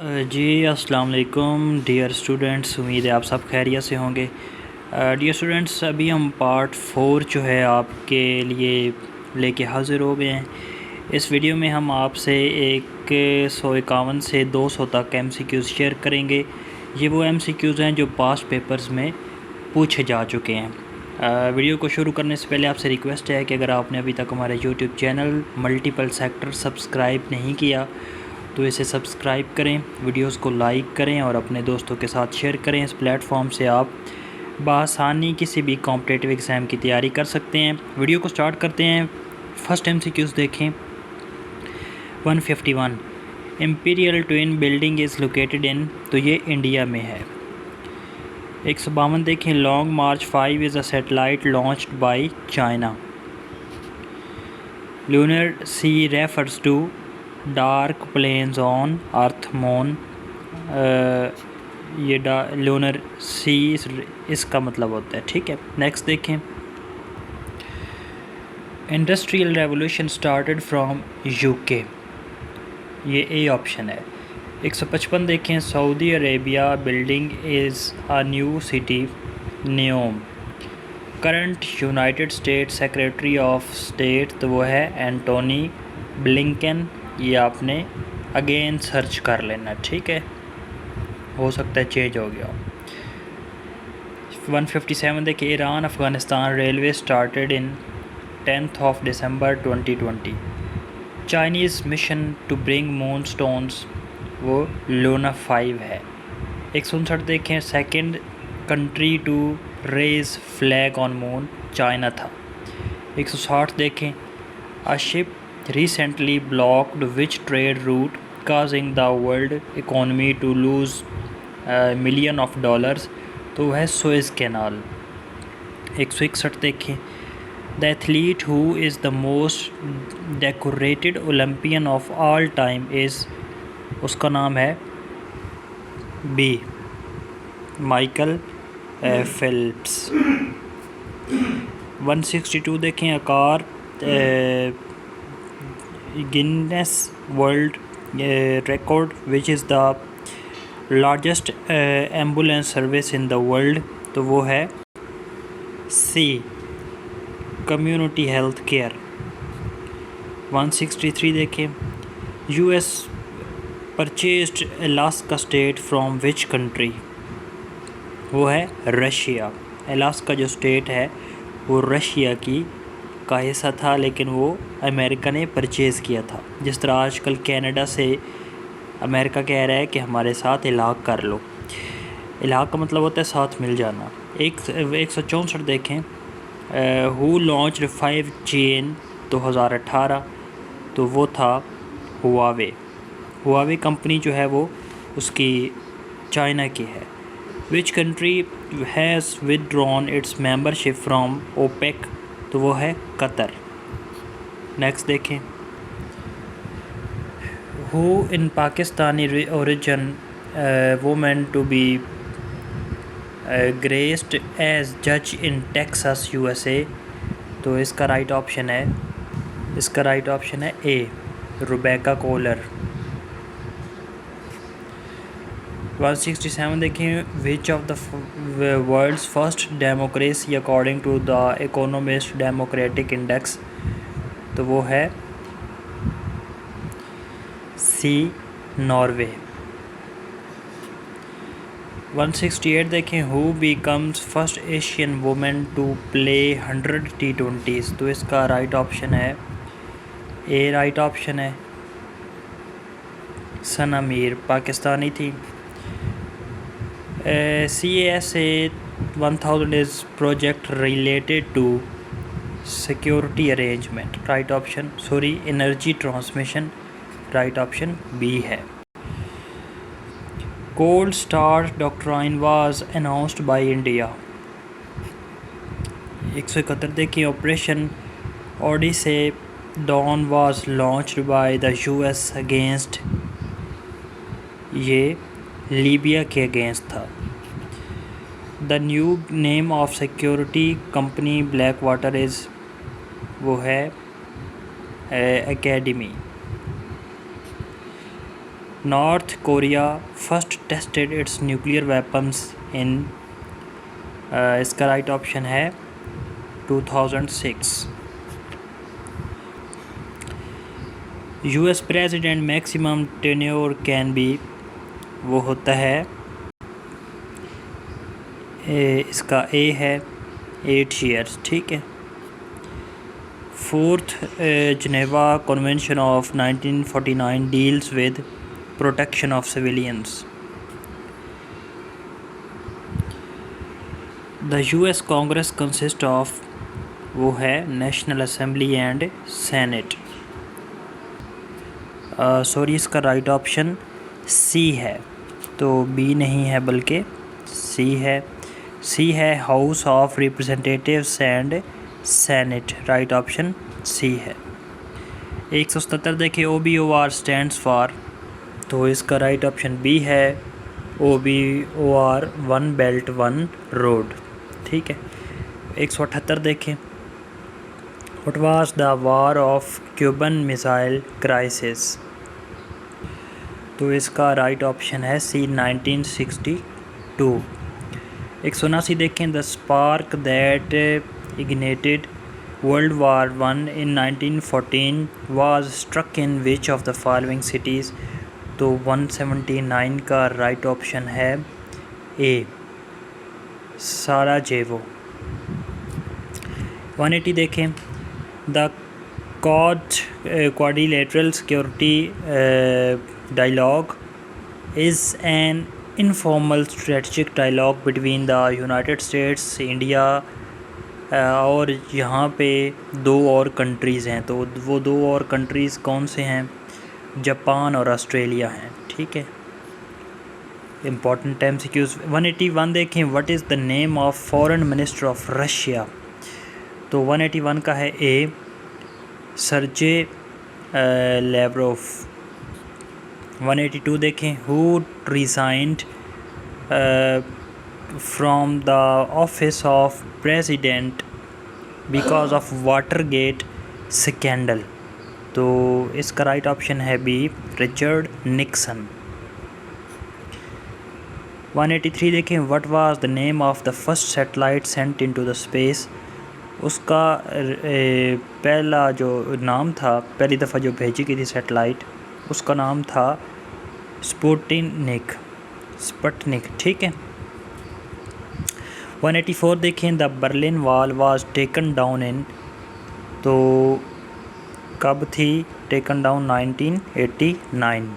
जी अस्सलाम वालेकुम dear students, उम्मीद है आप सब खैरियत से होंगे। डियर स्टूडेंट्स, अभी हम पार्ट 4 जो है आपके लिए लेके हाज़िर हो गए हैं। इस वीडियो में हम आपसे 151 से 200 तक MCQs शेयर करेंगे। ये वो MCQs हैं जो पास्ट पेपर्स में पूछे जा चुके हैं। वीडियो को शुरू करने से पहले आपसे रिक्वेस्ट है कि अगर आपने अभी तक हमारे YouTube channel multiple sector subscribe नहीं किया तो इसे सब्सक्राइब करें, वीडियोस को लाइक करें और अपने दोस्तों के साथ शेयर करें। इस प्लेटफॉर्म से आप बआसानी किसी भी कॉम्पिटिटिव एग्ज़ाम की तैयारी कर सकते हैं। वीडियो को स्टार्ट करते हैं। फर्स्ट MCQs देखें। 151 imperial twin building is located in, तो ये इंडिया में है। 152 देखें। Long march 5 is a satellite launched by China. Lunar sea refers to dark plains on earth moon. ये लूनर सी इसका मतलब होता है, ठीक है। नेक्स्ट देखें। Industrial revolution started from UK, ये ए ऑप्शन है। 155 देखें। Saudi Arabia building is a new city Neom. Current United States secretary of state, तो वो है एंटोनी ब्लिंकन। ये आपने अगेन सर्च कर लेना, ठीक है, हो सकता है चेंज हो गया हो। 157 देखिए। Iran Afghanistan railway started in 10 December 2020। Chinese mission to bring moon stones, वो लूना 5 है। 159 देखें। Second country to raise flag on moon China था। 160 देखें। A ship recently blocked which trade route, causing the world economy to lose million of dollars, तो वह Suez canal. 161 देखें। The athlete who is the most decorated Olympian of all time is, उसका नाम है B, Michael Phelps. 162 देखें। आकार Guinness world record which is the largest ambulance service in the world, तो वो है सी, कम्युनिटी हेल्थ केयर। 163 देखें। US purchased Alaska state from which country, वो है रशिया। अलास्का जो स्टेट है वो रशिया की का हिस्सा था, लेकिन वो अमेरिका ने परचेज़ किया था। जिस तरह आजकल कनाडा से अमेरिका कह रहा है कि हमारे साथ इलाक़ कर लो। इलाक़ का मतलब होता है साथ मिल जाना। 164 देखें। हु लॉन्च्ड 5G इन 2018, तो वो था हुआवे। हुआवे कंपनी जो है वो उसकी चाइना की है। Which country has withdrawn its membership from OPEC, तो वो है कतर। नेक्स्ट देखें। Who in Pakistani origin women to be graced as जज इन टेक्सास USA, तो इसका राइट ऑप्शन है ए, रुबेका कोलर। 167 देखें। Which of the world's first democracy according to the Economist democratic index, तो वो है सी, नॉर्वे। 168 देखें। Who becomes first Asian women to play 100 T20s, तो इसका राइट ऑप्शन है ए, राइट ऑप्शन है सना मीर, पाकिस्तानी थी। CASA 1000 is project related to security arrangement, right option, energy transmission, right option B है। Cold Star doctrine was announced by India। 171 देखिए। Operation Odyssey Dawn was launched by the US against, ये Libya के against था। The new name of security company Blackwater is, वो है academy. North Korea first tested its nuclear weapons in, इसका right option है 2006। US president maximum tenure can be, वो होता है इसका ए है 8 ईयर्स, ठीक है। Fourth Geneva convention of 1949 deals with protection of civilians. The US Congress consist of, वो है national assembly and senate. Sorry, इसका राइट ऑप्शन सी है, तो बी नहीं है बल्कि सी है। सी है House of Representatives and Senate, right option C है। 177 देखिए OBOR स्टैंड्स फॉर, तो इसका राइट ऑप्शन बी है OBOR, one belt one road, ठीक है। 178 देखें what was the war of Cuban missile crisis, तो इसका राइट ऑप्शन है सी 1962। 179 देखें the spark that ignited World War One in 1914 was struck in which of the following cities, तो 179 का right option है ए साराजेवो। 180 देखें the quadrilateral security dialogue is an informal strategic dialogue between the United States India, और यहाँ पे दो और countries हैं, तो वो दो और कंट्रीज़ कौन से हैं, जापान और ऑस्ट्रेलिया हैं, ठीक है। Important MCQs। 181 देखें what is the name of foreign minister of Russia, तो 181 का है ए सर्जे लेवरोव। 182 देखें who resigned from the office of president because of Watergate scandal, तो इसका राइट ऑप्शन है बी रिचर्ड निक्सन। 183 देखें what was the name of the first satellite sent into the space, उसका पहला जो नाम था, पहली दफ़ा जो भेजी गई थी सैटेलाइट, उसका नाम था स्पुतनिक, ठीक है। 184 देखें the Berlin wall was taken down in, तो कब थी taken down, 1989।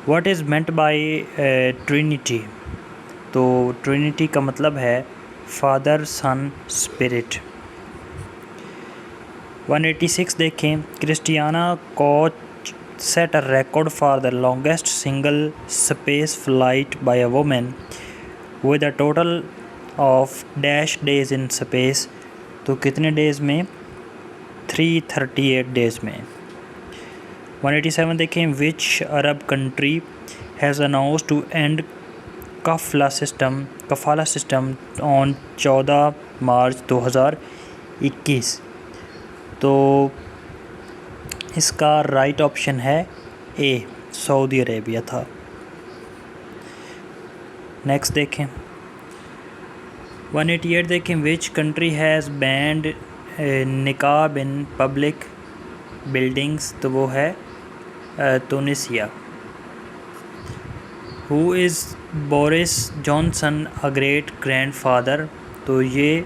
What is meant by Trinity, तो ट्रिनिटी का मतलब है फादर सन स्पिरिट। 186 देखें Christina Koch set a record for the longest single space flight by a woman with a total of dash days in space, तो कितने days में, 338 days में। 187 देखें which Arab country has announced to end कफला system on 14 March 2021, तो इसका right option है A Saudi Arabia था। नेक्स्ट देखें 188 देखें which country has banned niqab in public buildings, तो वो है Tunisia. Who is Boris Johnson a great grandfather, तो ये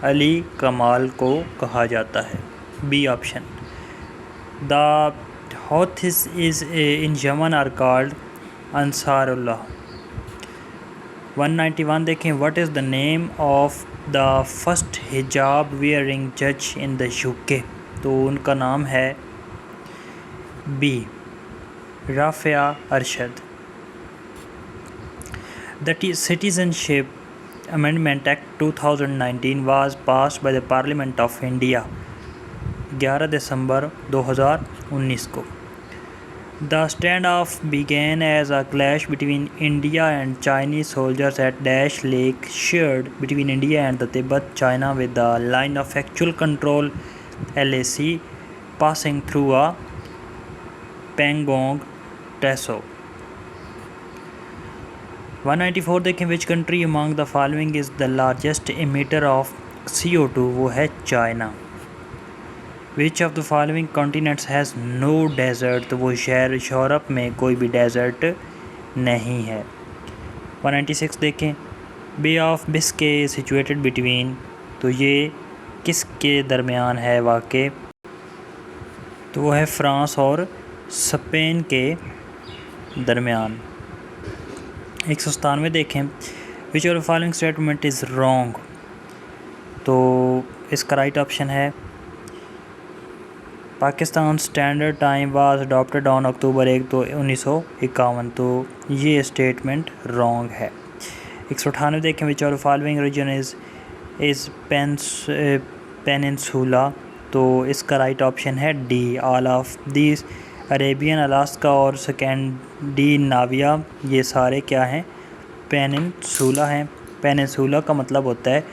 अली कमाल को कहा जाता है, B option. The Houthis is in Yemen are called Ansarullah. 191 देखें what is the name of the first हिजाब वियरिंग जज इन द UK, तो उनका नाम है B Rafia Arshad. The Citizenship Amendment Act 2019 was passed by the Parliament of India 11 दिसंबर 2019 को। The stand off began as a clash between India and Chinese soldiers at Dash Lake shared between India and the Tibet, China with the line of actual control LAC passing through a Pangong Tso, 194 देखें, which country among the following is the largest emitter of CO2, वो है China. Which of the following continents has no desert, तो वो शहर Europe में कोई भी desert नहीं है। 196 देखें, बे ऑफ बिस्के सिचुएटेड बिटवीन, तो ये किसके दरमियान है वाक़े, तो वो है फ्रांस और स्पेन के दरमियान। 197 देखें, which of the following statement is wrong, तो इसका राइट ऑप्शन है Pakistan standard time was adopted on October 1 तो 1951, तो ये स्टेटमेंट रॉन्ग है। 198 देखें, which of the following region is peninsula, तो इसका राइट ऑप्शन है D, all of these. Arabian, Alaska और स्कैंडिनाविया, ये सारे क्या हैं, पेनिनसुला हैं। पेनिनसुला का मतलब होता है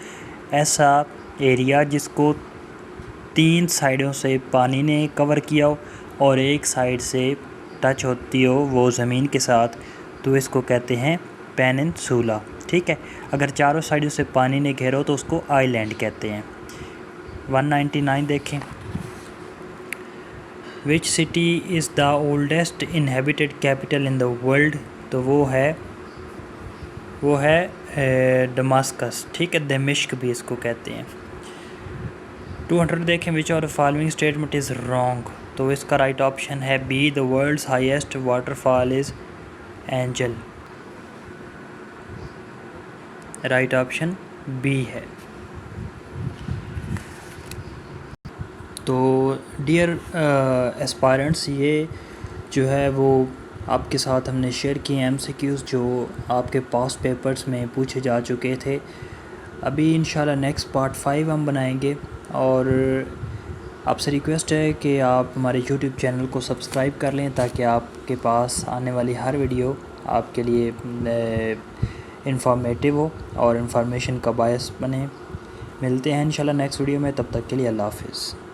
ऐसा एरिया जिसको 3 साइडों से पानी ने कवर किया हो और एक साइड से टच होती हो वो ज़मीन के साथ, तो इसको कहते हैं पेनिनसुला। ठीक है, अगर चारों साइडों से पानी ने घेरा हो तो उसको आइलैंड कहते हैं। 199 देखें, which city is the oldest inhabited capital in the world, तो वो है दमास्कस। ठीक है, दमिश्क भी इसको कहते हैं। 200 देखें, which of the following statement is wrong, तो इसका राइट ऑप्शन है B, the world's highest waterfall is Angel. Right option B है। तो डियर एस्पायरेंट्स, ये जो है वो आपके साथ हमने शेयर किए MCQs जो आपके पास पेपर्स में पूछे जा चुके थे। अभी इंशाल्लाह नेक्स्ट पार्ट 5 हम बनाएंगे, और आपसे रिक्वेस्ट है कि आप हमारे YouTube चैनल को सब्सक्राइब कर लें ताकि आपके पास आने वाली हर वीडियो आपके लिए इंफॉर्मेटिव हो और इंफॉर्मेशन का बायस बने। मिलते हैं इंशाल्लाह नेक्स्ट वीडियो में, तब तक के लिए अल्लाह हाफ़िज़।